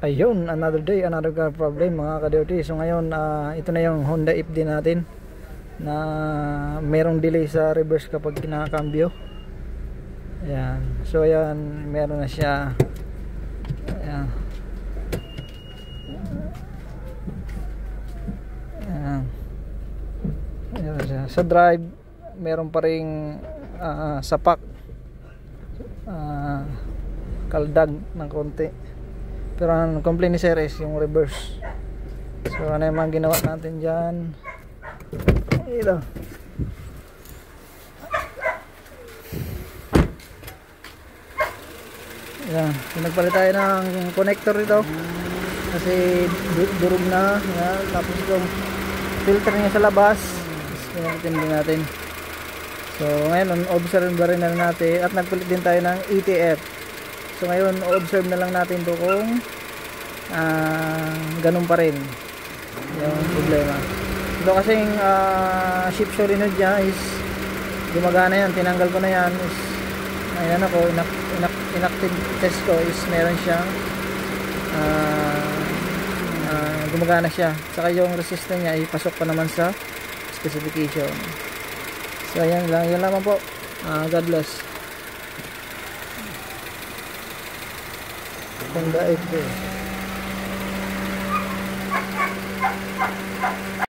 Ayun, another day, another car problem mga ka-dirty. So ngayon, ito na yung Honda FD natin na merong delay sa reverse kapag kinakambyo. Ayan. So ayan, meron na siya. Ayan. Ayan. Ayan siya. Sa drive, meron pa ring sapak. Kaldag ng konti. Pero ang complaint ni Sir is yung reverse. So ano yung mga ginawa natin dyan? Ito. Yan, nagpalit tayo ng connector dito kasi durog na. Yan. Tapos itong filter niya sa labas, pinagtindi natin. So ngayon observe na rin na natin at nagpalit din tayo ng ETF. So ngayon observe na lang natin to kung ganun pa rin yung problema. Ito kasing shift solenoid niya is gumagana yan, tinanggal ko na yan. Is ayan ako, inactive test ko is meron siyang gumagana siya. Saka yung resistor niya ipasok pa naman sa specification. So ayan lang, yan lamang po. God bless. Honda FD.